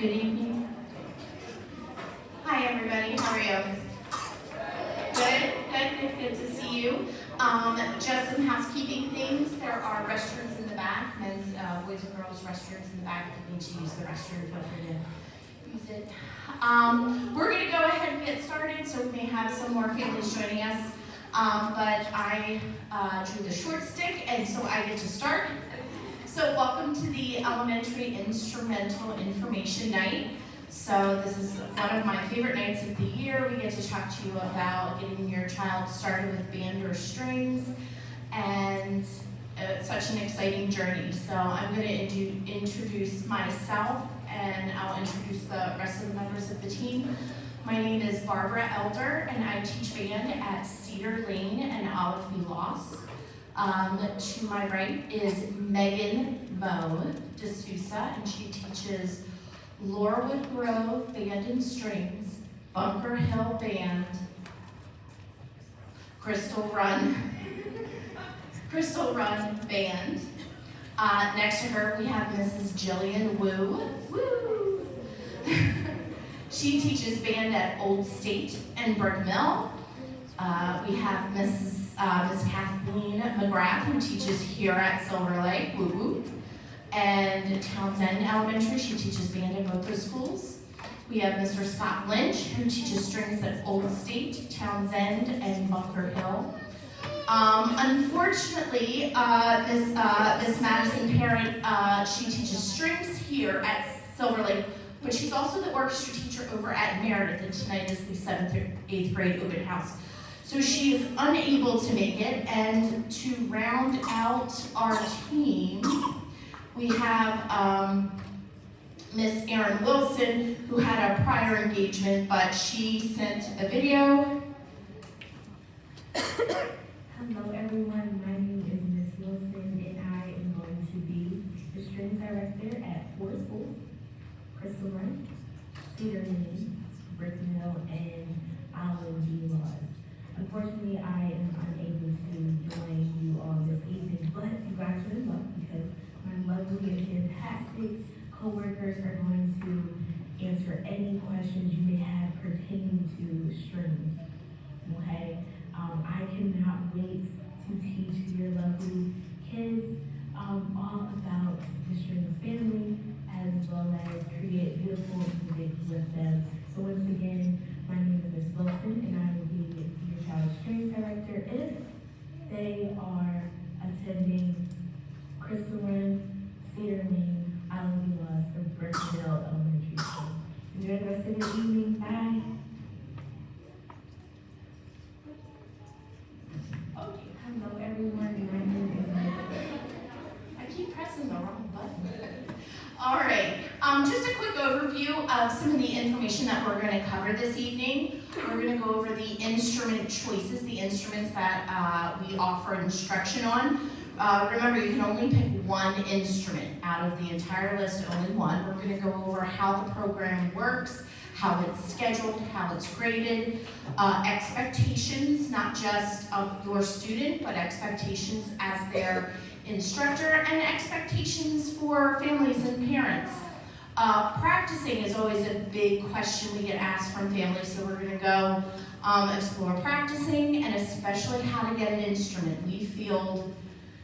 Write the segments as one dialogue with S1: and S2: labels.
S1: Good evening. Hi, everybody. How are you? Good to see you. Just some housekeeping things. There are restrooms in the back, men's, boys and girls restrooms in the back. If you need to use the restroom, feel free to use it. We're going to go ahead and get started, so we may have some more families joining us. But I drew the short stick, and so I get to start. So welcome to the Elementary Instrumental Information Night. So this is one of my favorite nights of the year. We get to talk to you about getting your child started with band or strings, and it's such an exciting journey. So I'm going to introduce myself, and I'll introduce the rest of the members of the team. My name is Barbara Elder, and I teach band at Cedar Lane and Olive B. Loss. To my right is Megan Moe D'Souza, and she teaches Laurelwood Grove Band and Strings, Bunker Hill Band, Crystal Run Band. Next to her we have Mrs. Jillian Wu. Woo! She teaches band at Old State and Burke Mill. We have Miss Kathleen McGrath, who teaches here at Silver Lake, woo woo, and Townsend Elementary. She teaches band at both those schools. We have Mr. Scott Lynch, who teaches strings at Old State, Townsend, and Bunker Hill. Unfortunately, Miss Madison Parent, she teaches strings here at Silver Lake, but she's also the orchestra teacher over at Meredith, and tonight is the 7th or 8th grade open house. So she is unable to make it, and to round out our team, we have Miss Erin Wilson, who had a prior engagement, but she sent a video.
S2: Hello everyone, my name is Miss Wilson, and I am going to be the strings director at 4 schools: Crystal Run, Cedar Lane, Brick Mill, and Olive B. Loss. Unfortunately, I am unable to join you all this evening, but you guys are in luck because my lovely and fantastic co-workers are going to answer any questions you may have pertaining to strings. Okay? I cannot wait to teach your lovely kids all about the strings family, as well as create beautiful music with them. So once again, my name is Miss Wilson, and I will be your child's strings director if they are attending Crystal Run, Cedar Lane, Olive B. Loss, or Burkeville Elementary School. Enjoy the rest of your evening. Bye.
S1: Okay.
S2: Hello everyone, my name is
S1: I keep pressing the wrong button. All right, just a quick overview of some of the information that we're going to cover this evening. We're going to go over the instrument choices, the instruments that we offer instruction on. Remember, you can only pick one instrument out of the entire list, only one. We're going to go over how the program works, how it's scheduled, how it's graded, expectations, not just of your student, but expectations as their instructor, and expectations for families and parents. Practicing is always a big question we get asked from families, so we're going to go explore practicing, and especially how to get an instrument. We field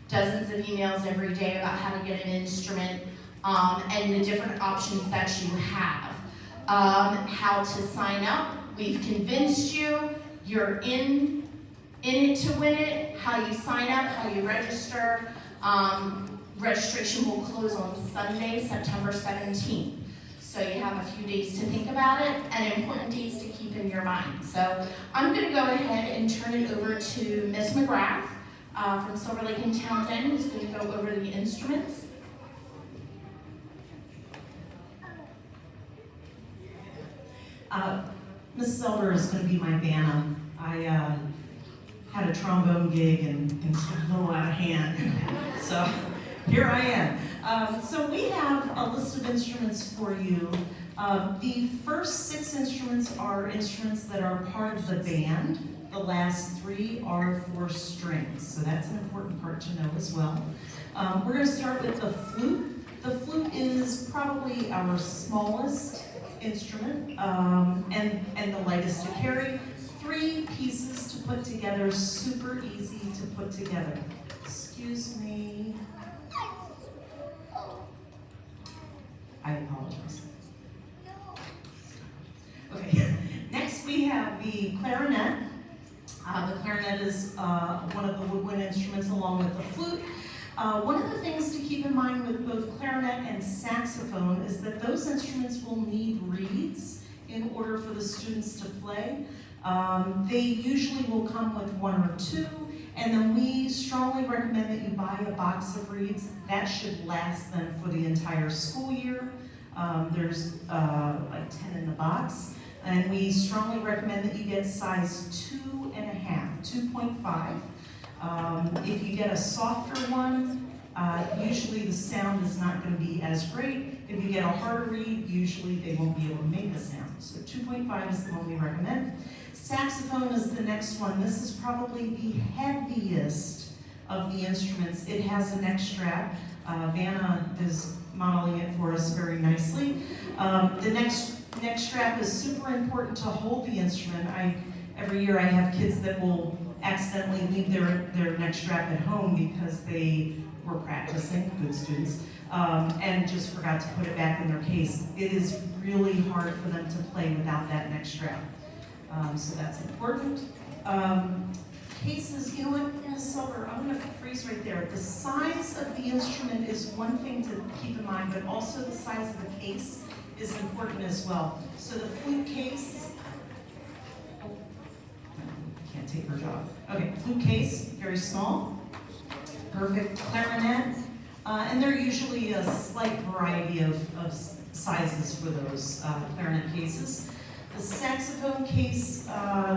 S1: dozens of emails every day about how to get an instrument and the different options that you have. How to sign up. We've convinced you. You're in it to win it. How you sign up, how you register. Registration will close on Sunday, September 17th. So you have a few days to think about it, and important dates to keep in your mind. So I'm going to go ahead and turn it over to Miss McGrath from Silver Lake and Townsend, who's going to go over the instruments.
S3: Mrs. Elder is going to be my Vanna. I had a trombone gig and things got a little out of hand. So here I am. So we have a list of instruments for you. The first 6 instruments are instruments that are part of the band. The last 3 are for strings, so that's an important part to know as well. We're going to start with the flute. The flute is probably probably our smallest instrument and the lightest to carry. 3 pieces to put together, super easy to put together. Excuse me. I apologize. Okay, next we have the clarinet. The clarinet is one of the woodwind instruments along with the flute. One of the things to keep in mind with both clarinet and saxophone is that those instruments will need reeds in order for the students to play. They usually will come with 1 or 2, and then we strongly recommend that you buy a box of reeds. That should last them for the entire school year. There's like 10 in the box, and we strongly recommend that you get size 2.5, 2.5. If you get a softer one, usually the sound is not going to be as great. If you get a harder reed, usually they won't be able to make a sound. So 2.5 is the one we recommend. Saxophone is the next one. This is probably the heaviest of the instruments. It has a neck strap. Vanna is modeling it for us very nicely. The neck strap is super important to hold the instrument. Every year I have kids that will accidentally leave their neck strap at home because they were practicing, good students, and just forgot to put it back in their case. It is really hard for them to play without that neck strap. So that's important. Cases, you know what, Ms. Silver, I'm going to freeze right there. The size of the instrument is one thing to keep in mind, but also the size of the case is important as well. So the flute case, can't take her job. Okay, flute case, very small. Perfect. Clarinet, and they're usually a slight variety of sizes for those clarinet cases. The saxophone case,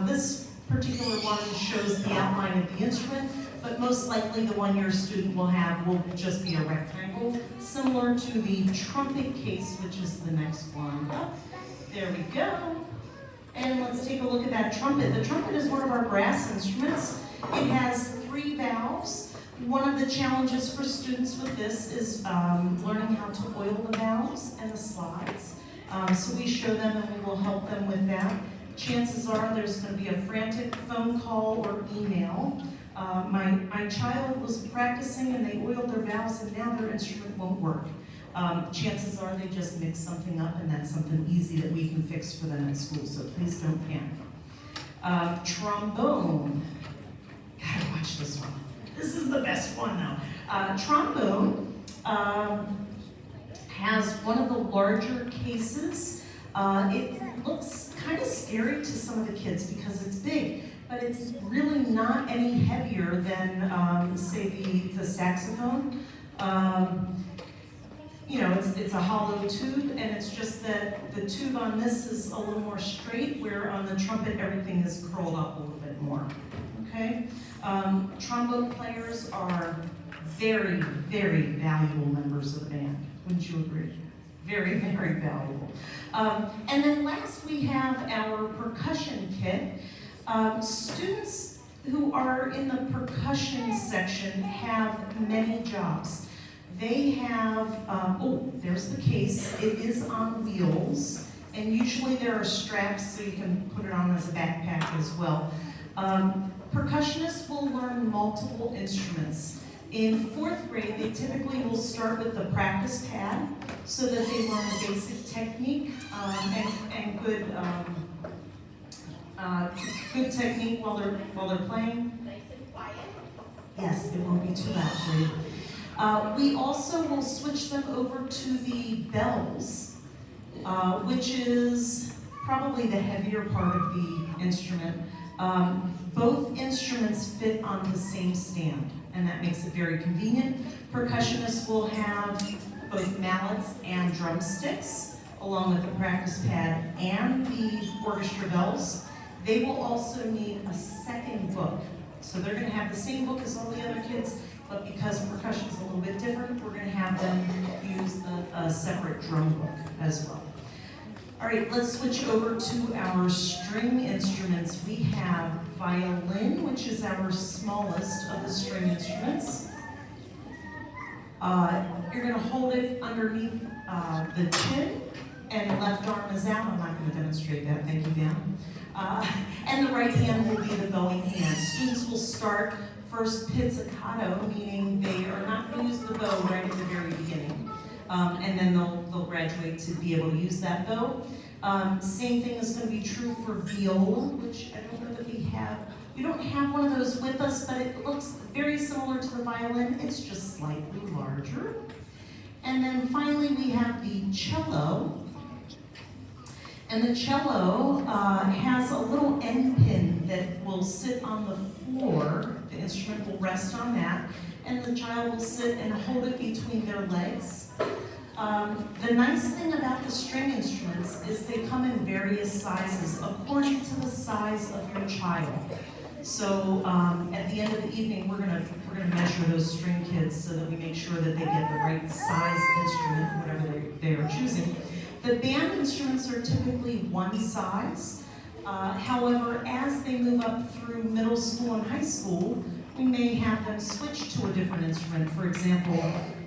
S3: this particular one shows the outline of the instrument, but most likely the one your student will have will just be a rectangle, similar to the trumpet case, which is the next one up. There we go. And let's take a look at that trumpet. The trumpet is one of our brass instruments. It has 3 valves. One of the challenges for students with this is learning how to oil the valves and the slides. So we show them and we will help them with that. Chances are there's going to be a frantic phone call or email. My child was practicing and they oiled their valves and now their instrument won't work. Chances are they just mixed something up and that's something easy that we can fix for them at school, so please don't panic. Trombone. Gotta watch this one. This is the best one though. Trombone has one of the larger cases. It looks kind of scary to some of the kids because it's big, but it's really not any heavier than, say, the saxophone. You know, it's a hollow tube, and it's just that the tube on this is a little more straight, where on the trumpet everything is curled up a little bit more. Okay? Trombone players are very, very valuable members of the band. Wouldn't you agree? Very, very valuable. And then last we have our percussion kit. Students who are in the percussion section have many jobs. They have, there's the case. It is on wheels, and usually there are straps so you can put it on as a backpack as well. Percussionists will learn multiple instruments. In 4th grade, they typically will start with the practice pad so that they learn the basic technique and good technique while they're playing.
S1: Nice and quiet.
S3: Yes, it won't be too loud for you. We also will switch them over to the bells, which is probably the heavier part of the instrument. Both instruments fit on the same stand, and that makes it very convenient. Percussionists will have both mallets and drumsticks, along with the practice pad and the orchestra bells. They will also need a second book. So they're going to have the same book as all the other kids, but because percussion is a little bit different, we're going to have them use a separate drum book as well. All right, let's switch over to our string instruments. We have violin, which is our smallest of the string instruments. You're gonna hold it underneath the chin, and the left arm is out. I'm not gonna demonstrate that, thank you, Dan. And the right hand will be the bowing hand. Students will start first pizzicato, meaning they are not gonna use the bow right at the very beginning. And then they'll graduate to be able to use that bow. Same thing is gonna be true for viola, which I don't know that we have. We don't have one of those with us, but it looks very similar to the violin. It's just slightly larger. And then finally we have the cello. And the cello has a little end pin that will sit on the floor. The instrument will rest on that, and the child will sit and hold it between their legs. The nice thing about the string instruments is they come in various sizes according to the size of your child. So at the end of the evening, we're gonna measure those string kids so that we make sure that they get the right size instrument, whatever they are choosing. The band instruments are typically one size. However, as they move up through middle school and high school, we may have them switch to a different instrument. For example,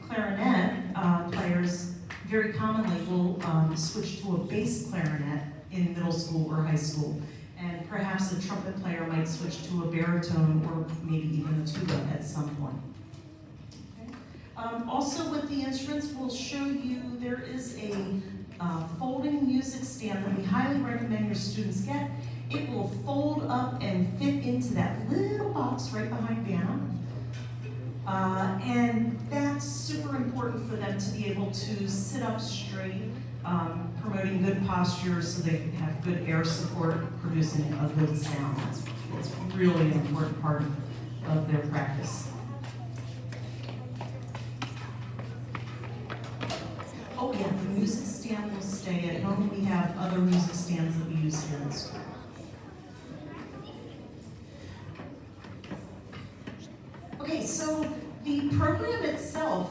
S3: clarinet players very commonly will switch to a bass clarinet in middle school or high school. And perhaps a trumpet player might switch to a baritone or maybe even a tuba at some point. Also with the instruments, we'll show you there is a folding music stand that we highly recommend your students get. It will fold up and fit into that little box right behind Vanna. And that's super important for them to be able to sit up straight, promoting good posture so they can have good air support, producing a good sound. It's really an important part of their practice. Oh yeah, the music stand will stay at home. We have other music stands that we use here in school. Okay, so the program itself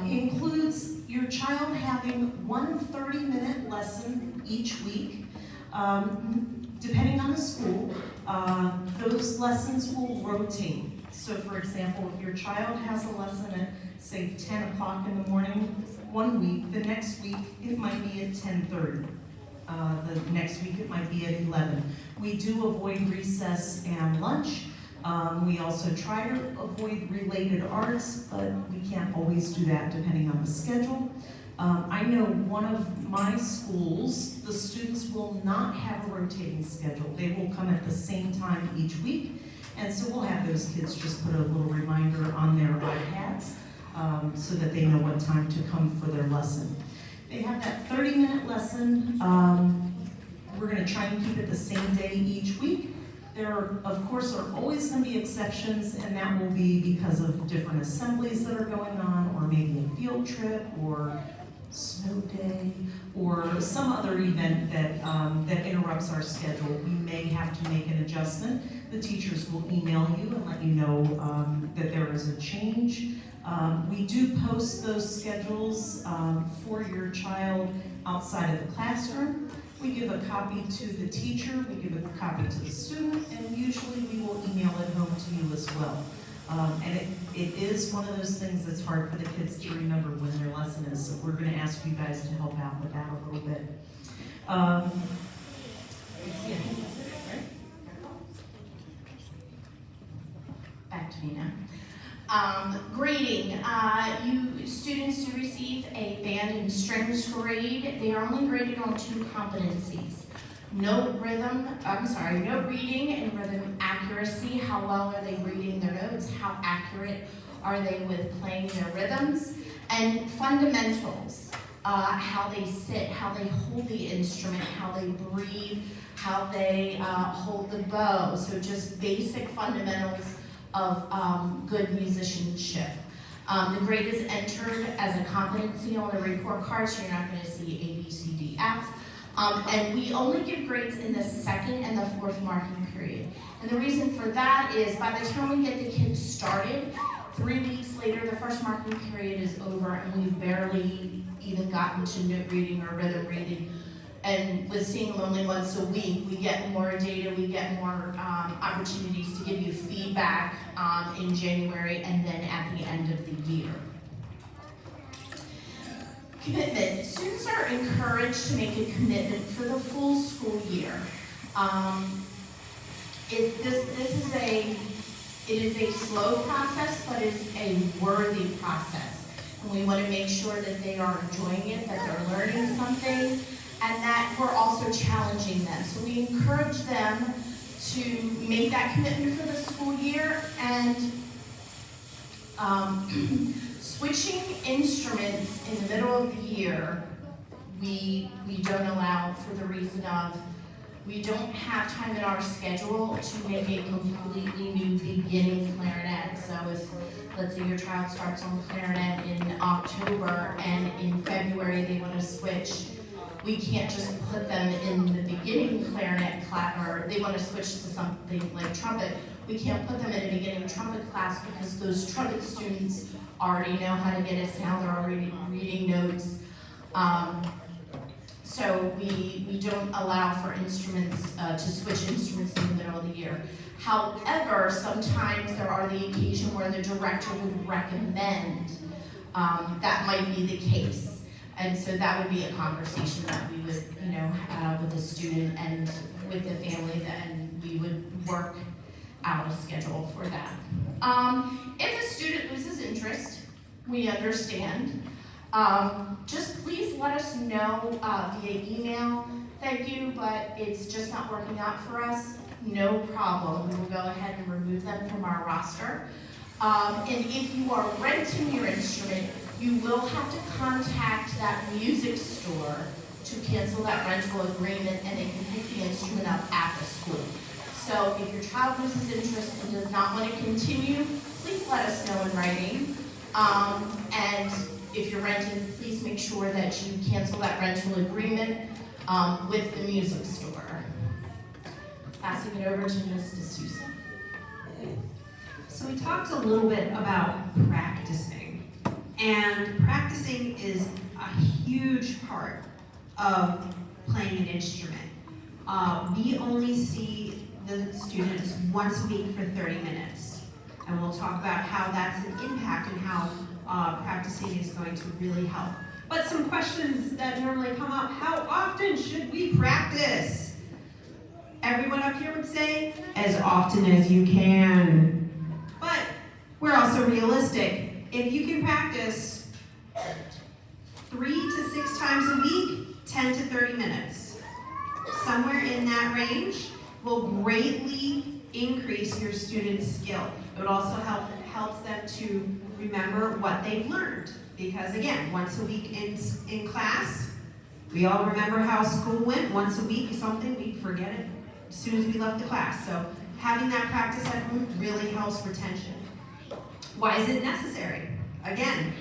S3: includes your child having one 30-minute lesson each week. Depending on the school, those lessons will rotate. So for example, if your child has a lesson at, say, 10 o'clock in the morning one week, the next week it might be at 10:30. The next week it might be at 11. We do avoid recess and lunch. We also try to avoid related arts, but we can't always do that depending on the schedule. I know one of my schools, the students will not have a rotating schedule. They will come at the same time each week, and so we'll have those kids just put a little reminder on their iPads so that they know what time to come for their lesson. They have that 30-minute lesson. We're going to try and keep it the same day each week. There, of course, are always going to be exceptions, and that will be because of different assemblies that are going on, or maybe a field trip, or snow day, or some other event that, that interrupts our schedule. We may have to make an adjustment. The teachers will email you and let you know that there is a change. We do post those schedules for your child outside of the classroom. We give a copy to the teacher, we give a copy to the student, and usually we will email it home to you as well. And it is one of those things that's hard for the kids to remember when their lesson is, so we're going to ask you guys to help out with that a little bit.
S1: Back to me now. Grading. You students do receive a band and strings grade. They are only graded on 2 competencies. Note reading and rhythm accuracy. How well are they reading their notes? How accurate are they with playing their rhythms? And fundamentals. How they sit, how they hold the instrument, how they breathe, how they hold the bow. So just basic fundamentals of good musicianship. The grade is entered as a competency on the report card, so you're not going to see A, B, C, D, F. And we only give grades in the 2nd and the 4th marking period. And the reason for that is by the time we get the kids started, 3 weeks later, the 1st marking period is over, and we've barely even gotten to note reading or rhythm reading And with seeing them only once a week, we get more data, we get more opportunities to give you feedback in January and then at the end of the year. Commitment. Students are encouraged to make a commitment for the full school year. It is a slow process, but it's a worthy process. And we want to make sure that they are enjoying it, that they're learning something, and that we're also challenging them. So we encourage them to make that commitment for the school year, and switching instruments in the middle of the year, we don't allow, for the reason of we don't have time in our schedule to make a completely new beginning clarinet. So if, let's say your child starts on clarinet in October and in February they want to switch, we can't just put them in the beginning clarinet class, or they want to switch to something like trumpet. We can't put them in a beginning trumpet class because those trumpet students already know how to get a sound, they're already reading notes. So we don't allow for instruments, to switch instruments in the middle of the year. However, sometimes there are the occasion where the director would recommend that might be the case. And so that would be a conversation that we would, have with the student and with the family, then we would work out a schedule for that. If a student loses interest, we understand. Just please let us know via email. Thank you, but it's just not working out for us. No problem. We will go ahead and remove them from our roster. And if you are renting your instrument, you will have to contact that music store to cancel that rental agreement, and they can pick the instrument up at the school. So if your child loses interest and does not want to continue, please let us know in writing. And if you're renting, please make sure that you cancel that rental agreement with the music store. Passing it over to Ms. D'Souza.
S4: So we talked a little bit about practicing, and practicing is a huge part of playing an instrument. We only see the students once a week for 30 minutes, and we'll talk about how that's an impact and how practicing is going to really help. But some questions that normally come up: how often should we practice? Everyone up here would say, as often as you can. But we're also realistic. If you can practice 3 to 6 times a week, 10 to 30 minutes, somewhere in that range will greatly increase your students' skill. It would also helps them to remember what they've learned. Because again, once a week in class, we all remember how school went. Once a week, something, we forget it as soon as we left the class. So having that practice at home really helps retention. Why is it necessary? Again,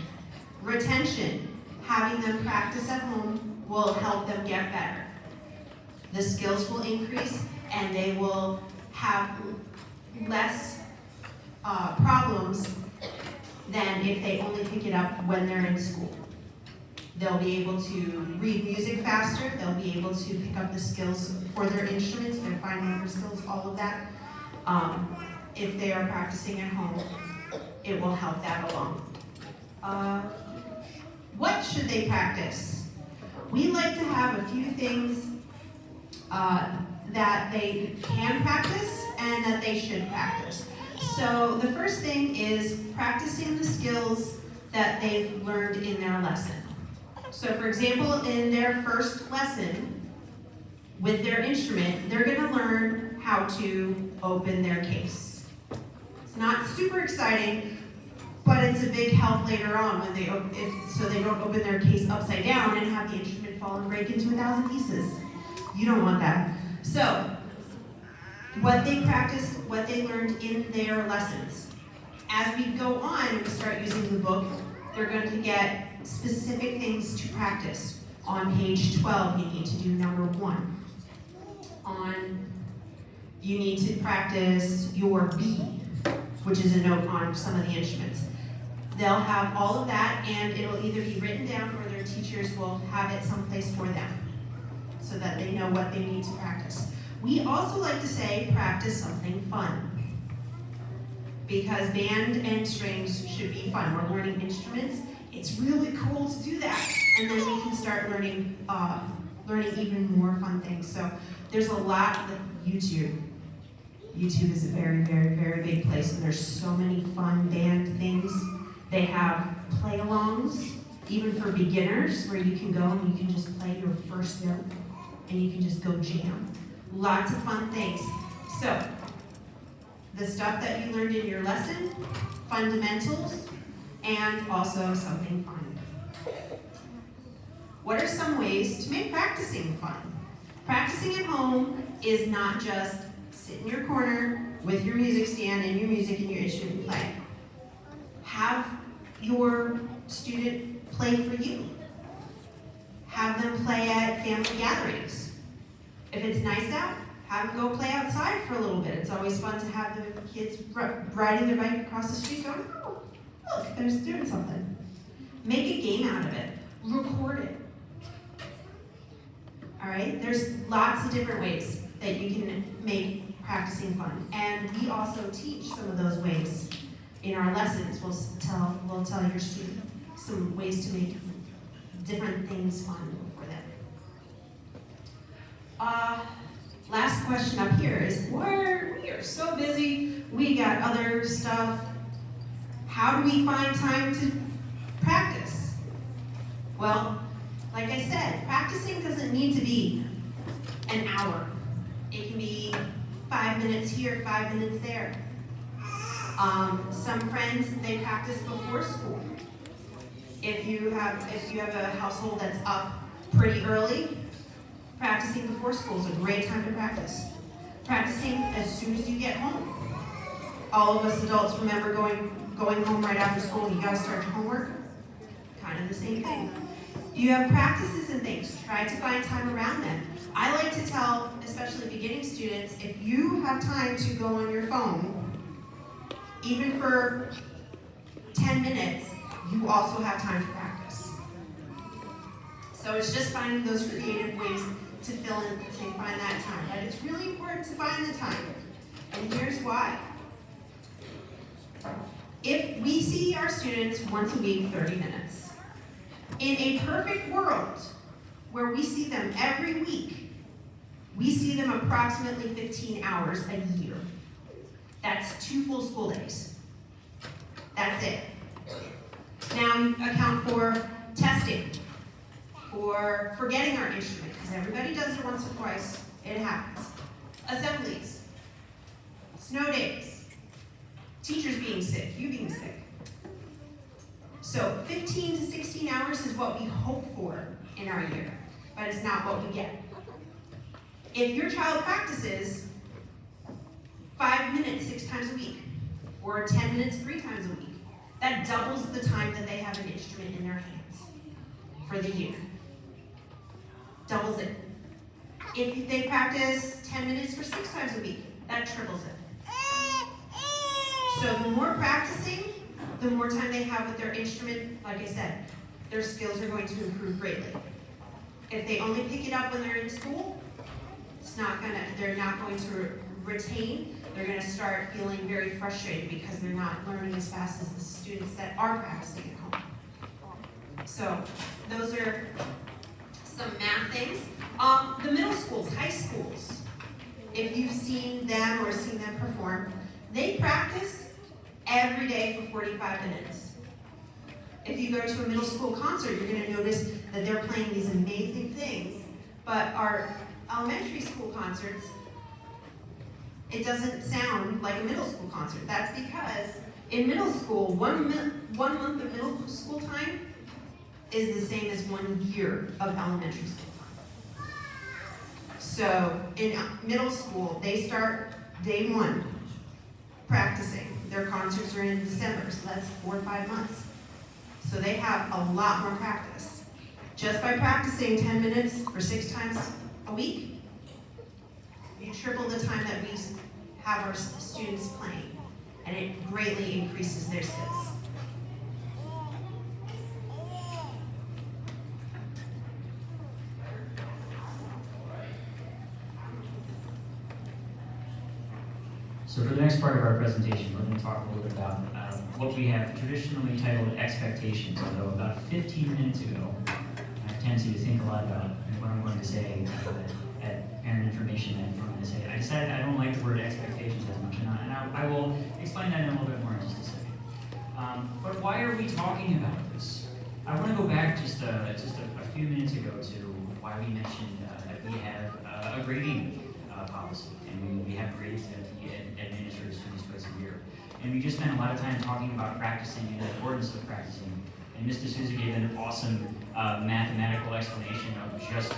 S4: retention. Having them practice at home will help them get better. The skills will increase, and they will have less problems than if they only pick it up when they're in school. They'll be able to read music faster, they'll be able to pick up the skills for their instruments, their fine motor skills, all of that. If they are practicing at home, it will help that along. What should they practice? We like to have a few things that they can practice and that they should practice. So the first thing is practicing the skills that they've learned in their lesson. So for example, in their first lesson with their instrument, they're going to learn how to open their case. It's not super exciting, but it's a big help later on when so they don't open their case upside down and have the instrument fall and break into 1,000 pieces. You don't want that. So what they practiced, what they learned in their lessons. As we go on and start using the book, they're going to get specific things to practice. On page 12, you need to do number 1. You need to practice your B, which is a note on some of the instruments. They'll have all of that, and it'll either be written down or their teachers will have it someplace for them. so that they know what they need to practice. We also like to say, practice something fun. Because band and strings should be fun. We're learning instruments. It's really cool to do that. And then we can start learning even more fun things. So there's a lot with YouTube. YouTube is a very, very, very big place, and there's so many fun band things. They have play-alongs, even for beginners, where you can go and you can just play your first note, and you can just go jam. Lots of fun things. So, the stuff that you learned in your lesson, fundamentals, and also something fun. What are some ways to make practicing fun? Practicing at home is not just sit in your corner with your music stand and your music and your instrument and play. Have your student play for you. Have them play at family gatherings. If it's nice out, have them go play outside for a little bit. It's always fun to have the kids riding their bike across the street going, oh, look, they're doing something. Make a game out of it. Record it. All right, there's lots of different ways that you can make practicing fun. And we also teach some of those ways in our lessons. We'll tell your student some ways to make different things fun for them. Last question up here is, we are so busy, we got other stuff. How do we find time to practice? Well, like I said, practicing doesn't need to be an hour. It can be 5 minutes here, 5 minutes there. Some friends, they practice before school. If you have a household that's up pretty early, practicing before school is a great time to practice. Practicing as soon as you get home. All of us adults remember going home right after school and you gotta start your homework. Kind of the same thing. You have practices and things. Try to find time around them. I like to tell, especially beginning students, if you have time to go on your phone, even for 10 minutes, you also have time to practice. So it's just finding those creative ways to fill in, to find that time. But it's really important to find the time. And here's why. If we see our students once a week, 30 minutes, in a perfect world where we see them every week, we see them approximately 15 hours a year. That's 2 full school days. That's it. Now you account for testing, for forgetting our instrument, because everybody does it once or twice, it happens. Assemblies, snow days, teachers being sick, you being sick. So 15 to 16 hours is what we hope for in our year, but it's not what we get. If your child practices 5 minutes 6 times a week, or 10 minutes 3 times a week, that doubles the time that they have an instrument in their hands for the year. Doubles it. If they practice 10 minutes for 6 times a week, that triples it. So the more practicing, the more time they have with their instrument, like I said, their skills are going to improve greatly. If they only pick it up when they're in school, they're not going to retain. They're going to start feeling very frustrated because they're not learning as fast as the students that are practicing at home. So those are some math things. The middle schools, high schools, if you've seen them or seen them perform, they practice every day for 45 minutes. If you go to a middle school concert, you're going to notice that they're playing these amazing things, but our elementary school concerts, it doesn't sound like a middle school concert. That's because in middle school, one month of middle school time is the same as 1 year of elementary school time. So in middle school, they start day 1 practicing. Their concerts are in December, so that's 4 or 5 months. So they have a lot more practice. Just by practicing 10 minutes for 6 times a week, you triple the time that we have our students playing, and it greatly increases their skills.
S5: So for the next part of our presentation, we're going to talk a little bit about what we have traditionally titled expectations. Although about 15 minutes ago, I have a tendency to think a lot about what I'm going to say at parent information and I'm going to say. I decided I don't like the word expectations as much, and I will explain that in a little bit more in just a second. But why are we talking about this? I want to go back just a few minutes ago to why we mentioned that we have a grading policy, and we have grades that we administer to students twice a year. And we just spent a lot of time talking about practicing and the importance of practicing. And Ms. D'Souza gave an awesome mathematical explanation of just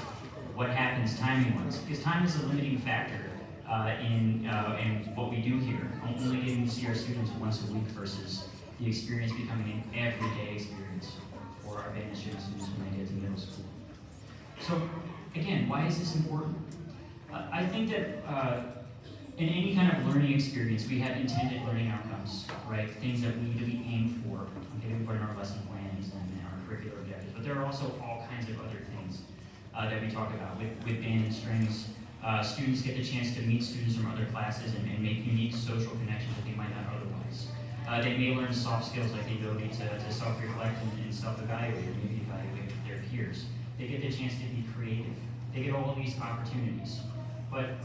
S5: what happens timing-wise, because time is a limiting factor in what we do here. Only getting to see our students once a week versus the experience becoming an everyday experience for our band students when they get to middle school. So, again, why is this important? I think that in any kind of learning experience, we have intended learning outcomes, right? Things that we need to be aimed for. Okay, we put in our lesson plans and our curricular objectives, but there are also all kinds of other things that we talk about. With band and strings, students get the chance to meet students from other classes and make unique social connections that they might not otherwise. They may learn soft skills like the ability to self-reflect and self-evaluate, and maybe evaluate their peers. They get the chance to be creative. They get all of these opportunities. But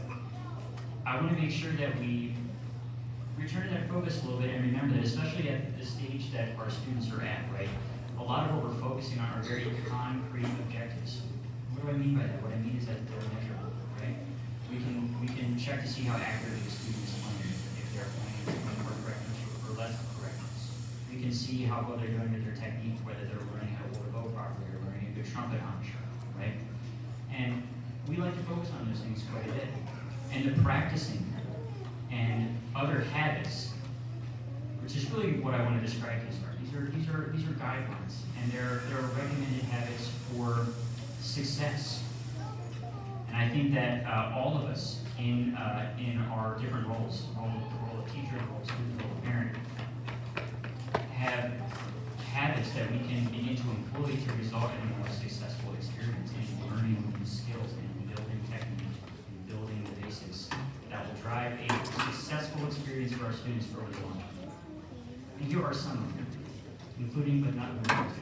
S5: I want to make sure that we return to that focus a little bit and remember that, especially at the stage that our students are at, right? A lot of what we're focusing on are very concrete objectives. What do I mean by that? What I mean is that they're measurable, right? We can check to see how accurately the students learn, if they're playing more correctness or less correctness. We can see how well they're doing with their technique, whether they're learning how to hold a bow properly or learning a good trumpet embouchure, right? And we like to focus on those things quite a bit. And the practicing and other habits, which is really what I want to describe these are. These are guidelines, and they're recommended habits for success. And I think that all of us in our different roles, the role of teacher, the role of student, the role of parent, have habits that we can begin to employ to result in a more successful experience in learning new skills and building technique and building the basics that will drive a successful experience for our students over the long term. And here are some of them, including but not limited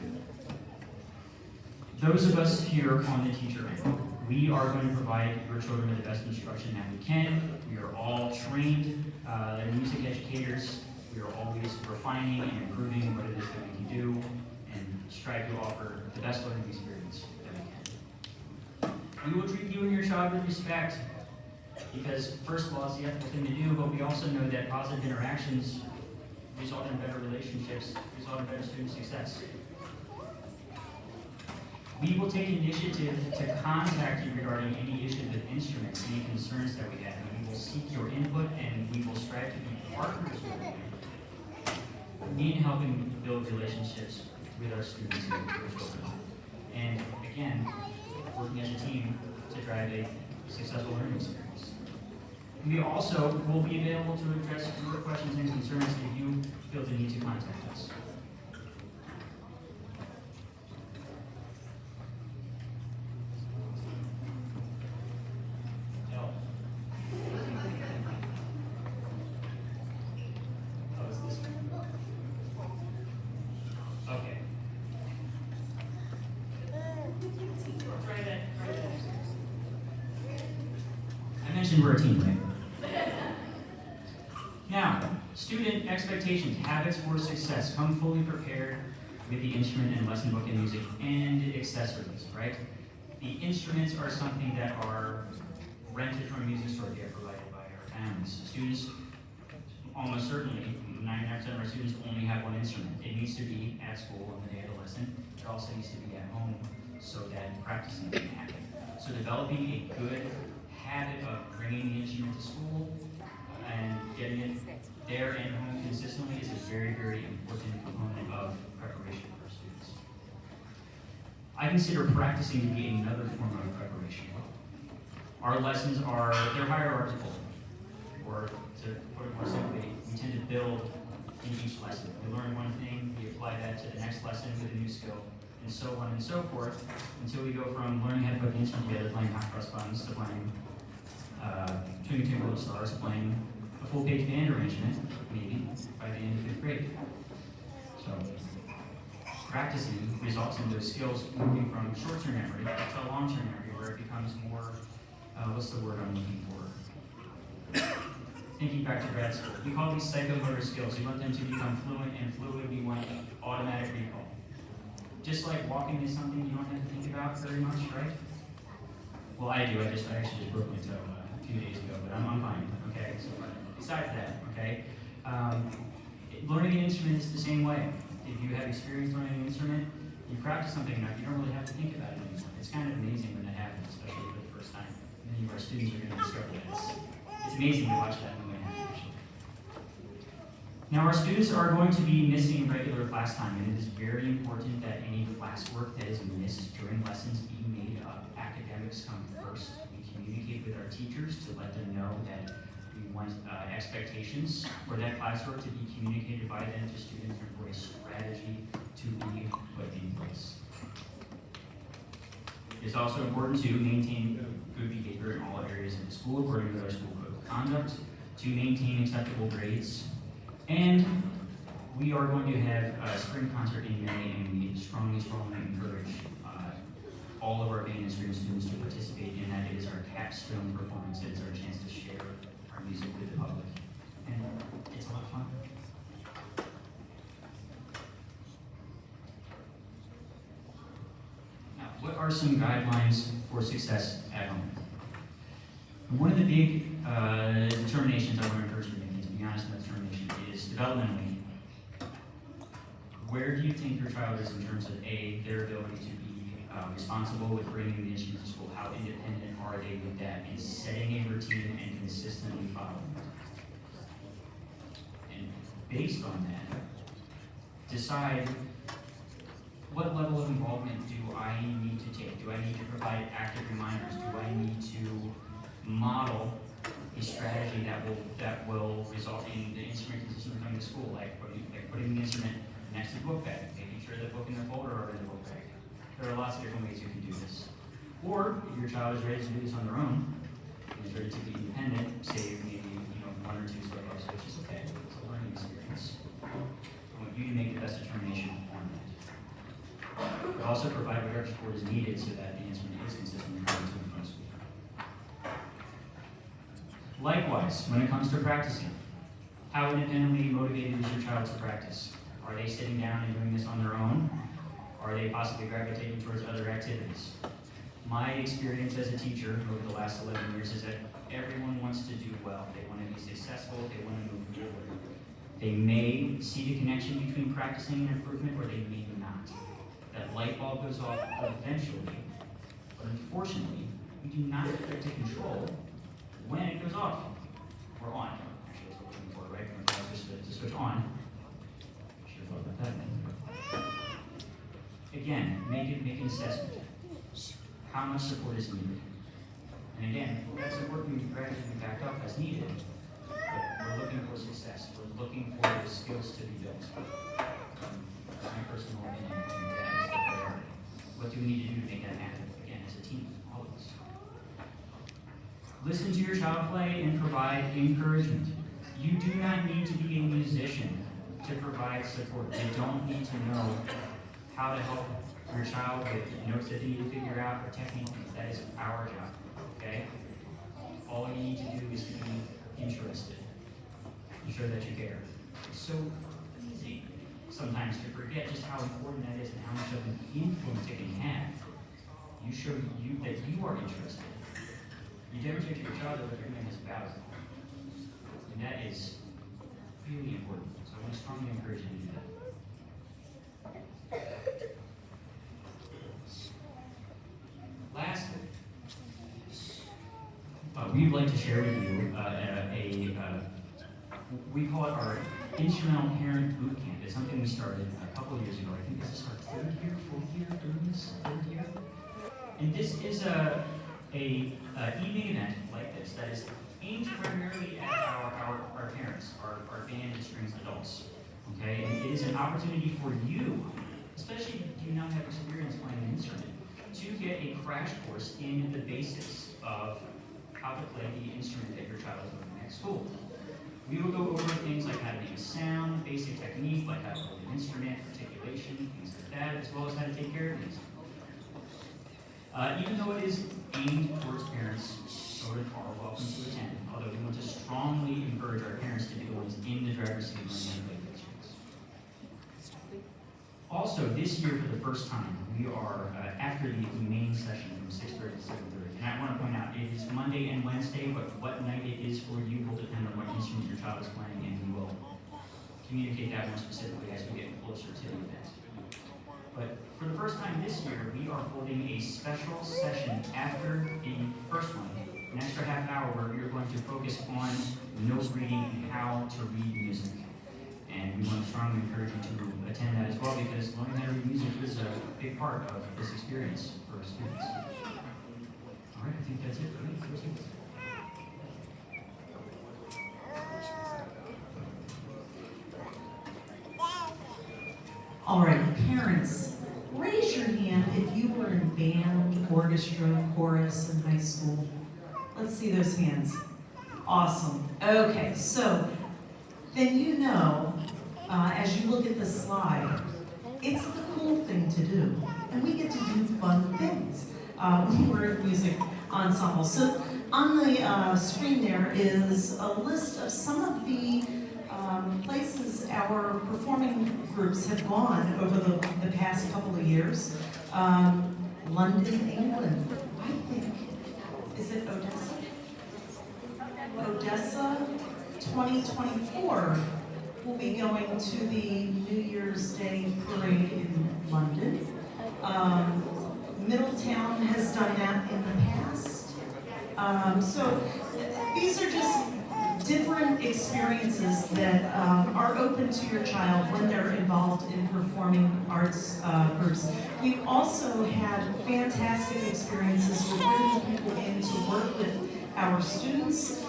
S5: to. Those of us here on the teacher end, we are going to provide your children with the best instruction that we can. We are all trained music educators. We are always refining and improving what it is that we can do and strive to offer the best learning experience that we can. We will treat you and your child with respect because, first of all, it's the ethical thing to do, but we also know that positive interactions result in better relationships, result in better student success. We will take initiative to contact you regarding any issues with instruments, any concerns that we have, and we will seek your input and we will strive to be partners with you in helping build relationships with our students and with our children. And again, working as a team to drive a successful learning experience. We also will be available to address your questions and concerns if you feel the need to contact us. We're a team, right? Now, student expectations, habits for success. Come fully prepared with the instrument and lesson book and music and accessories, right? The instruments are something that are rented from a music store. They are provided by our families. Students, almost certainly, 99% of our students only have one instrument. It needs to be at school on the day of the lesson. It also needs to be at home so that practicing can happen. So developing a good habit of bringing the instrument to school and getting it there and home consistently is a very, very important component of preparation for our students. I consider practicing to be another form of preparation. Our lessons they're hierarchical, or to put it more simply, we tend to build in each lesson. We learn one thing, we apply that to the next lesson with a new skill, and so on and so forth, until we go from learning how to put the instrument together, playing hot cross buttons, to playing Twinkle Twinkle Little Stars, playing a full-page band arrangement, maybe, by the end of 5th grade. So, practicing results in those skills moving from short-term memory to long-term memory, where it becomes more, what's the word I'm looking for? Thinking back to grad school. We call these psychomotor skills. We want them to become fluent, and fluid we want automatic recall. Just like walking is something you don't have to think about very much, right? Well, I do. I actually just broke my toe a few days ago, but I'm fine. Okay. So besides that, okay, learning an instrument is the same way. If you have experience learning an instrument, you practice something enough, you don't really have to think about it anymore. It's kind of amazing when that happens, especially for the first time. Many of our students are going to discover that. It's amazing to watch that when it happens, actually. Now, our students are going to be missing regular class time, and it is very important that any classwork that is missed during lessons be made up. Academics come first. We communicate with our teachers to let them know that we want expectations for that classwork to be communicated by them to students and for a strategy to be put in place. It's also important to maintain good behavior in all areas of the school according to our school code of conduct, to maintain acceptable grades, and we are going to have a spring concert in May, and we strongly encourage all of our band and string students to participate in that. It is our capstone performance. It is our chance to share our music with the public, and it's a lot of fun. Now, what are some guidelines for success at home? One of the big determinations I want to encourage you to make, and to be honest, that determination is developmentally. Where do you think your child is in terms of their ability to be responsible with bringing the instrument to school? How independent are they with that in setting a routine and consistently following it? And based on that, decide what level of involvement do I need to take? Do I need to provide active reminders? Do I need to model a strategy that will result in the instrument consistently coming to school, like putting the instrument next to the book bag, making sure the book in the folder are in the book bag. There are lots of different ways you can do this. Or if your child is ready to do this on their own, and is ready to be independent, save maybe 1 or 2 slip-ups, which is okay. It's a learning experience. I want you to make the best determination on that. But also provide whatever support is needed so that the instrument is consistently coming to and from school. Likewise, when it comes to practicing, how independently motivated is your child to practice? Are they sitting down and doing this on their own? Are they possibly gravitating towards other activities? My experience as a teacher over the last 11 years is that everyone wants to do well. They want to be successful. They want to move forward. They may see the connection between practicing and improvement, or they may not. That light bulb goes off eventually, but unfortunately, we do not get to control when it goes off or on. Actually, that's what we're looking for, right? When to switch on. Should have thought about that. Again, make an assessment. How much support is needed? And again, that support can be gradually backed up as needed, but we're looking for success. We're looking for the skills to be built. That's my personal opinion. I think that is the priority. What do we need to do to make that happen? Again, as a team, all of us. Listen to your child play and provide encouragement. You do not need to be a musician to provide support. You don't need to know how to help your child with notes that they need to figure out or technique things. That is our job, okay? All you need to do is to be interested and show that you care. It's so easy sometimes to forget just how important that is and how much of an influence it can have. You show that you are interested. You demonstrate to your child that what you're doing is valid. And that is really important. So I want to strongly encourage you to do that. Lastly, we'd like to share with you we call it our Instrumental Parent Boot Camp. It's something we started a couple of years ago. I think this is our 3rd year, 4th year doing this, 3rd year. And this is a evening event like this that is aimed primarily at our parents, our band and strings adults. Okay, and it is an opportunity for you, especially if you do not have experience playing an instrument, to get a crash course in the basics of how to play the instrument that your child is learning at school. We will go over things like how to make a sound, basic technique, like how to hold an instrument, articulation, things like that, as well as how to take care of things. Even though it is aimed towards parents, children are welcome to attend, although we want to strongly encourage our parents to be the ones in the driver's seat when they play the instruments. Also, this year for the first time, we are after the main session from 6:30 to 7:30. And I want to point out, it is Monday and Wednesday, but what night it is for you will depend on what instrument your child is playing, and we will communicate that more specifically as we get closer to the event. But for the first time this year, we are holding a special session after the first one, an extra half hour where we are going to focus on note reading and how to read music. And we want to strongly encourage you to attend that as well, because learning how to read music is a big part of this experience for our students. All right, I think that's it for me.
S3: All right, parents, raise your hand if you were in band, orchestra, chorus in high school. Let's see those hands. Awesome. Okay, so then you know, as you look at this slide, it's the cool thing to do. And we get to do fun things when we're at music ensemble. So on the screen there is a list of some of the places our performing groups have gone over the past couple of years. London, England, I think, is it Odessa? Odessa 2024 will be going to the New Year's Day parade in London. Middletown has done that in the past. So these are just different experiences that are open to your child when they're involved in performing arts groups. We've also had fantastic experiences with bringing people in to work with our students,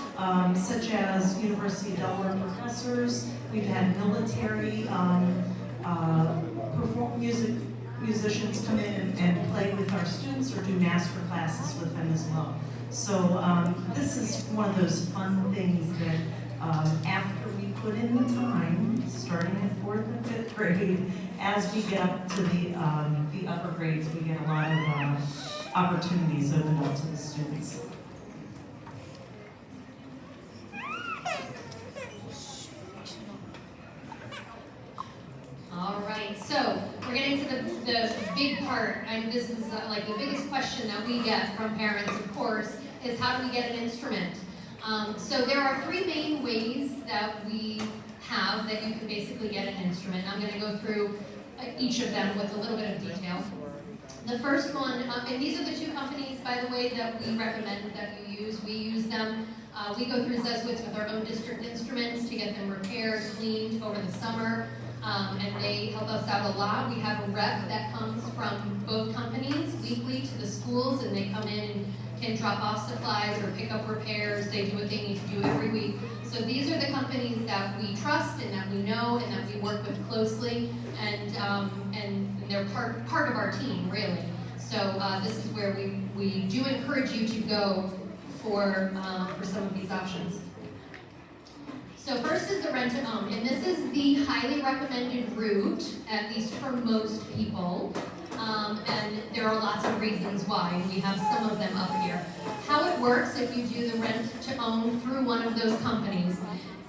S3: such as University of Delaware professors. We've had military musicians come in and play with our students or do master classes with them as well. So this is one of those fun things that after we put in the time, starting at 4th and 5th grade, as we get up to the upper grades, we get a lot of opportunities opened up to the students.
S6: All right, so we're getting to the big part, and this is like the biggest question that we get from parents, of course, is how do we get an instrument? So there are three main ways that we have that you can basically get an instrument. I'm going to go through each of them with a little bit of detail. The first one, and these are the two companies, by the way, that we recommend that you use. We use them. We go through Zeswitz with our own district instruments to get them repaired, cleaned over the summer. And they help us out a lot. We have a rep that comes from both companies weekly to the schools, and they come in and can drop off supplies or pick up repairs. They do what they need to do every week. So these are the companies that we trust and that we know and that we work with closely, and they're part of our team, really. So this is where we do encourage you to go for some of these options. So first is the rent-to-own, and this is the highly recommended route, at least for most people, and there are lots of reasons why, and we have some of them up here. How it works if you do the rent-to-own through one of those companies,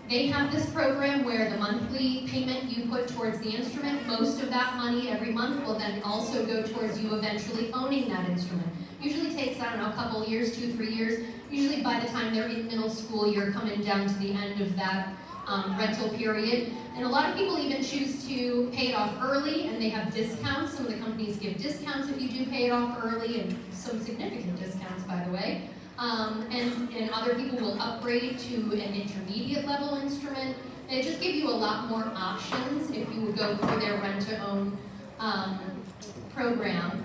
S6: they have this program where the monthly payment you put towards the instrument, most of that money every month will then also go towards you eventually owning that instrument. Usually takes, I don't know, a couple years, 2-3 years. Usually by the time they're in middle school, you're coming down to the end of that rental period. And a lot of people even choose to pay it off early, and they have discounts. Some of the companies give discounts if you do pay it off early, and some significant discounts, by the way. And other people will upgrade to an intermediate level instrument. And it just gives you a lot more options if you would go through their rent-to-own program.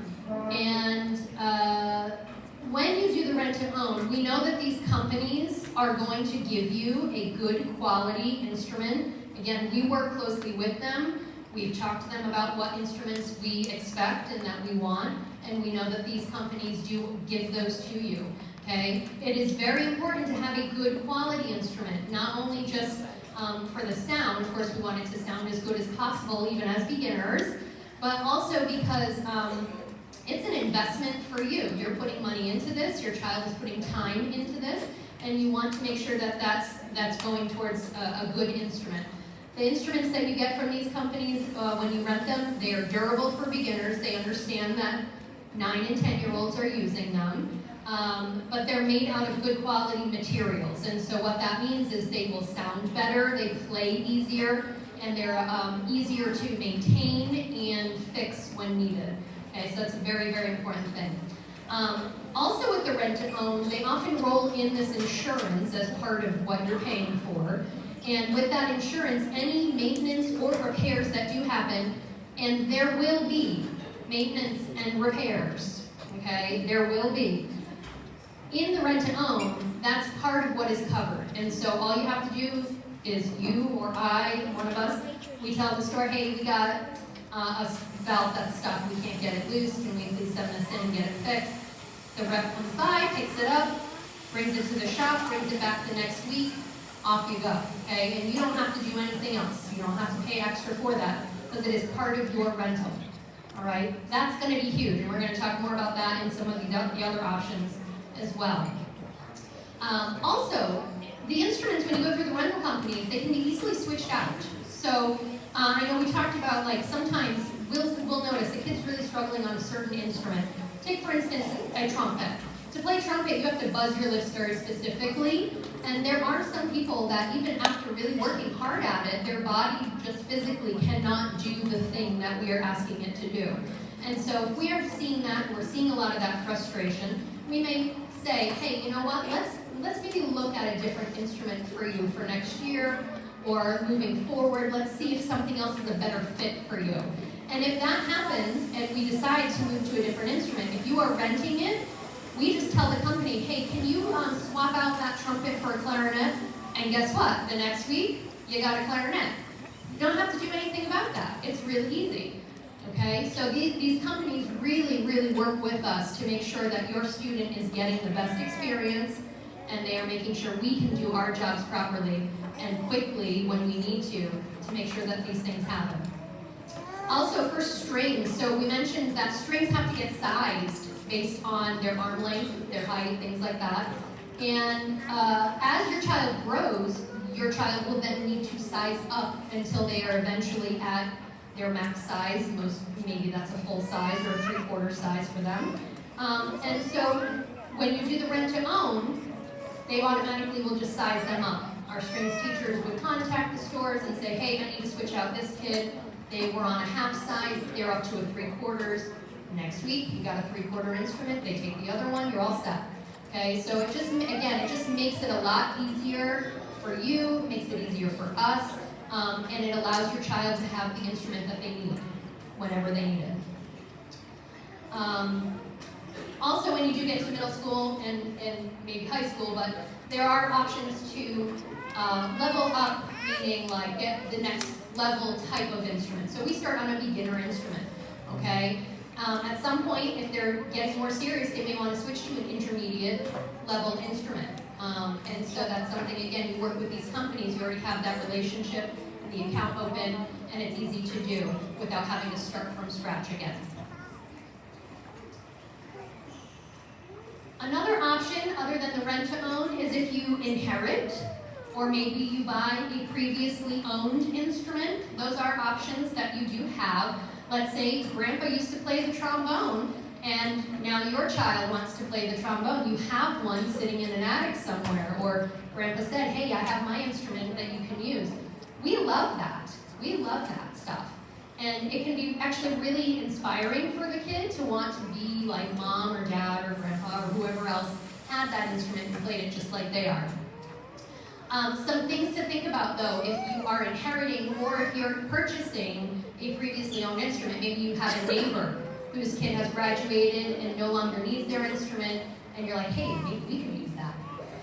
S6: And when you do the rent-to-own, we know that these companies are going to give you a good quality instrument. Again, we work closely with them. We've talked to them about what instruments we expect and that we want, and we know that these companies do give those to you. Okay? It is very important to have a good quality instrument, not only just For the sound, of course, we want it to sound as good as possible, even as beginners, but also because it's an investment for you. You're putting money into this, your child is putting time into this, and you want to make sure that that's going towards a good instrument. The instruments that you get from these companies, when you rent them, they are durable for beginners. They understand that 9 and 10-year-olds are using them, but they're made out of good quality materials. And so what that means is they will sound better, they play easier, and they're easier to maintain and fix when needed. Okay, so that's a very, very important thing. Also with the rent-to-own, they often roll in this insurance as part of what you're paying for. And with that insurance, any maintenance or repairs that do happen, and there will be maintenance and repairs, okay? There will be. In the rent-to-own, that's part of what is covered. And so all you have to do is you or I, one of us, we tell the store, hey, we got a valve that's stuck, we can't get it loose, can we please send this in and get it fixed? The rep comes by, picks it up, brings it to the shop, brings it back the next week, off you go, okay? And you don't have to do anything else. You don't have to pay extra for that because it is part of your rental, all right? That's going to be huge, and we're going to talk more about that in some of the other options as well. Also, the instruments, when you go through the rental companies, they can be easily switched out. So I know we talked about, like, sometimes we'll notice the kid's really struggling on a certain instrument. Take, for instance, a trumpet. To play trumpet, you have to buzz your lips very specifically, and there are some people that even after really working hard at it, their body just physically cannot do the thing that we are asking it to do. And so if we are seeing that, we're seeing a lot of that frustration, we may say, hey, you know what, let's maybe look at a different instrument for you for next year, or moving forward, let's see if something else is a better fit for you. And if that happens, and we decide to move to a different instrument, if you are renting it, we just tell the company, hey, can you swap out that trumpet for a clarinet? And guess what? The next week, you got a clarinet. You don't have to do anything about that. It's really easy. Okay? So these companies really, really work with us to make sure that your student is getting the best experience, and they are making sure we can do our jobs properly and quickly when we need to make sure that these things happen. Also for strings, so we mentioned that strings have to get sized based on their arm length, their height, things like that. And as your child grows, your child will then need to size up until they are eventually at their max size. Maybe that's a full size or a 3/4 size for them. And so when you do the rent-to-own, they automatically will just size them up. Our strings teachers would contact the stores and say, hey, I need to switch out this kid. They were on a half size, they're up to a 3/4. Next week, you got a 3/4 instrument, they take the other one, you're all set. Okay, so it just makes it a lot easier for you, makes it easier for us, and it allows your child to have the instrument that they need whenever they need it. Also, when you do get to middle school and maybe high school, but there are options to level up, meaning like get the next level type of instrument. So we start on a beginner instrument, okay? At some point, if they're getting more serious, they may want to switch to an intermediate level instrument. And so that's something, again, you work with these companies, you already have that relationship, the account open, and it's easy to do without having to start from scratch again. Another option, other than the rent-to-own, is if you inherit, or maybe you buy a previously owned instrument. Those are options that you do have. Let's say Grandpa used to play the trombone, and now your child wants to play the trombone. You have one sitting in an attic somewhere, or Grandpa said, hey, I have my instrument that you can use. We love that. We love that stuff. And it can be actually really inspiring for the kid to want to be like mom or dad or grandpa or whoever else had that instrument and played it just like they are. Some things to think about though, if you are inheriting or if you're purchasing a previously owned instrument, maybe you have a neighbor whose kid has graduated and no longer needs their instrument, and you're like, hey, maybe we can use that.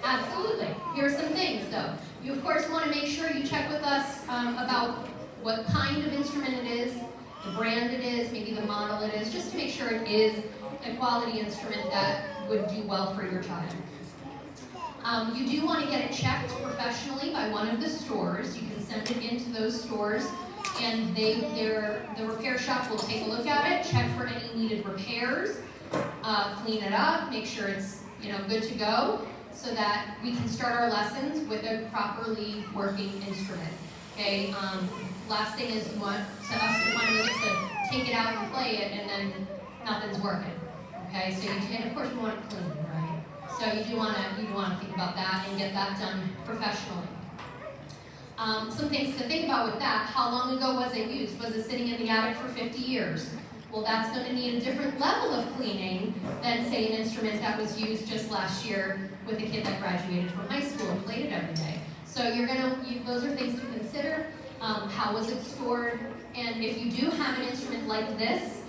S6: Absolutely. Here are some things though. You of course want to make sure you check with us about what kind of instrument it is, the brand it is, maybe the model it is, just to make sure it is a quality instrument that would do well for your child. You do want to get it checked professionally by one of the stores. You can send it into those stores, and the repair shop will take a look at it, check for any needed repairs, clean it up, make sure it's good to go, so that we can start our lessons with a properly working instrument. Okay. Last thing is you want us to finally get to take it out and play it, and then nothing's working. Okay. So of course, we want it clean, right? So you do want to think about that and get that done professionally. Some things to think about with that: how long ago was it used? Was it sitting in the attic for 50 years? Well, that's going to need a different level of cleaning than, say, an instrument that was used just last year with a kid that graduated from high school and played it every day. So those are things to consider. How was it stored? And if you do have an instrument like this,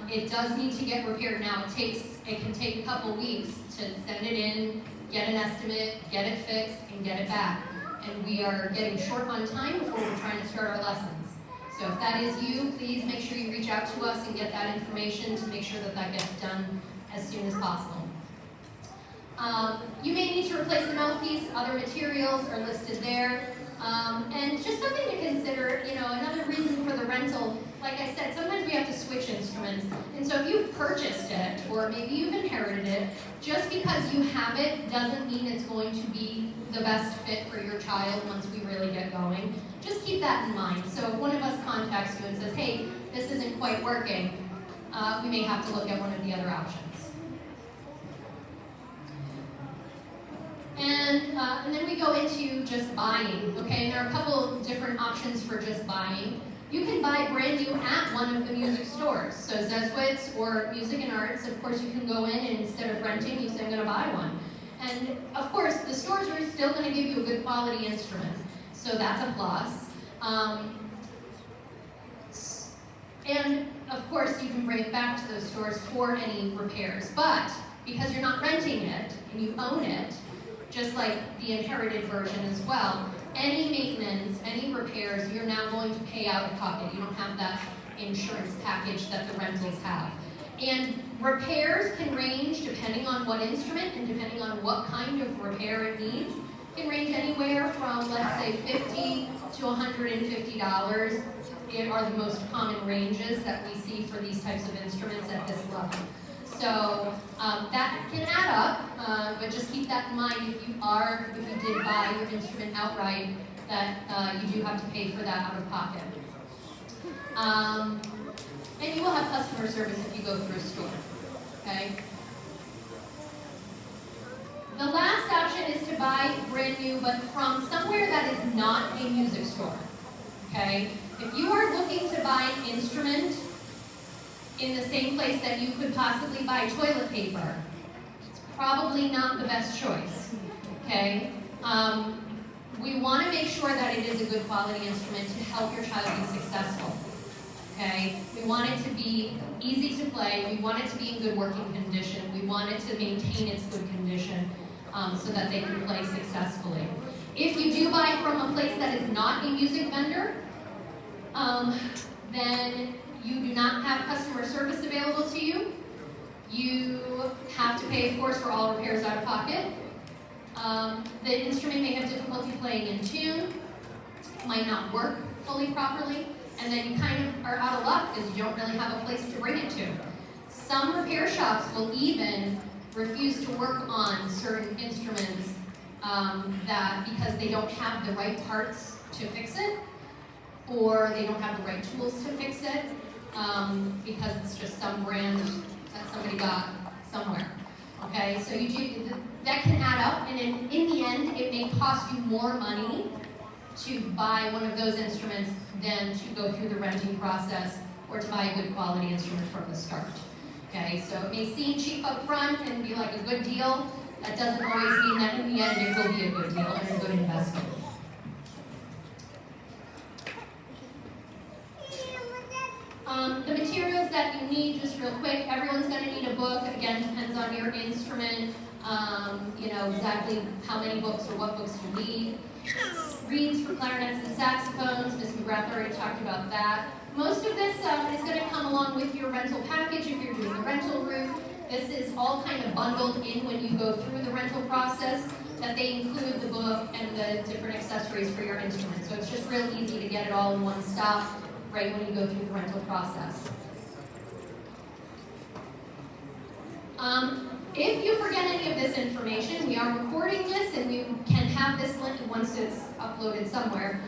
S6: it does need to get repaired. Now, it can take a couple weeks to send it in, get an estimate, get it fixed, and get it back. And we are getting short on time before we're trying to start our lessons. So if that is you, please make sure you reach out to us and get that information to make sure that gets done as soon as possible. You may need to replace the mouthpiece. Other materials are listed there. And just something to consider, another reason for the rental, like I said, sometimes we have to switch instruments. And so if you've purchased it, or maybe you've inherited it, just because you have it doesn't mean it's going to be the best fit for your child once we really get going. Just keep that in mind. So if one of us contacts you and says, hey, this isn't quite working, we may have to look at one of the other options. And then we go into just buying, okay? And there are a couple different options for just buying. You can buy brand new at one of the music stores. So Zeswitz or Music and Arts, of course, you can go in and instead of renting, you say, I'm going to buy one. And of course, the stores are still going to give you a good quality instrument. So that's a plus. And of course, you can bring it back to those stores for any repairs. But because you're not renting it and you own it, just like the inherited version as well, any maintenance, any repairs, you're now going to pay out of pocket. You don't have that insurance package that the rentals have. And repairs can range, depending on what instrument and depending on what kind of repair it needs, can range anywhere from, let's say, $50 to $150 are the most common ranges that we see for these types of instruments at this level. So that can add up, but just keep that in mind if you did buy your instrument outright, that you do have to pay for that out of pocket. And you will have customer service if you go through a store, okay? The last option is to buy brand new, but from somewhere that is not a music store, okay? If you are looking to buy an instrument in the same place that you could possibly buy toilet paper, it's probably not the best choice, okay? We want to make sure that it is a good quality instrument to help your child be successful, okay? We want it to be easy to play, we want it to be in good working condition, we want it to maintain its good condition so that they can play successfully. If you do buy from a place that is not a music vendor, then you do not have customer service available to you. You have to pay, of course, for all repairs out of pocket. The instrument may have difficulty playing in tune, might not work fully properly, and then you kind of are out of luck because you don't really have a place to bring it to. Some repair shops will even refuse to work on certain instruments because they don't have the right parts to fix it, or they don't have the right tools to fix it, because it's just some brand that somebody got somewhere. Okay, so that can add up, and in the end, it may cost you more money to buy one of those instruments than to go through the renting process or to buy a good quality instrument from the start. Okay, so it may seem cheap up front and be like a good deal. That doesn't always mean that in the end it will be a good deal and a good investment. The materials that you need, just real quick, everyone's going to need a book. Again, depends on your instrument, exactly how many books or what books you need. Reeds for clarinets and saxophones. Ms. McGrath already talked about that. Most of this is going to come along with your rental package if you're doing the rental route. This is all all kind of bundled in when you go through the rental process, that they include the book and the different accessories for your instrument. So it's just real easy to get it all in one stop right when you go through the rental process. If you forget any of this information, we are recording this and you can have this link once it's uploaded somewhere.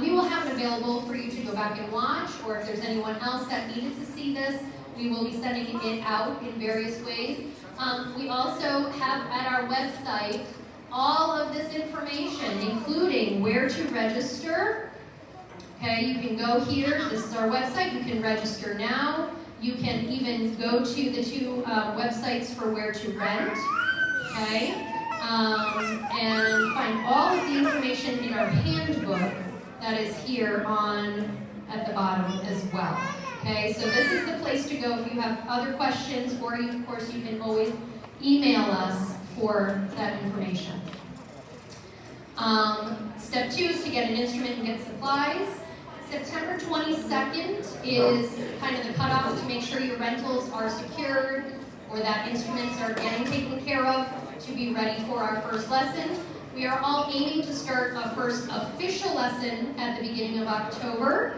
S6: We will have it available for you to go back and watch, or if there's anyone else that needed to see this, we will be sending it out in various ways. We also have at our website all of this information, including where to register. Okay, you can go here, this is our website, you can register now. You can even go to the two websites for where to rent, okay? And find all of the information in our handbook that is here at the bottom as well. Okay, so this is the place to go if you have other questions, or you, of course, you can always email us for that information. Step 2 is to get an instrument and get supplies. September 22nd is kind of the cutoff to make sure your rentals are secured or that instruments are getting taken care of to be ready for our first lesson. We are all aiming to start a first official lesson at the beginning of October.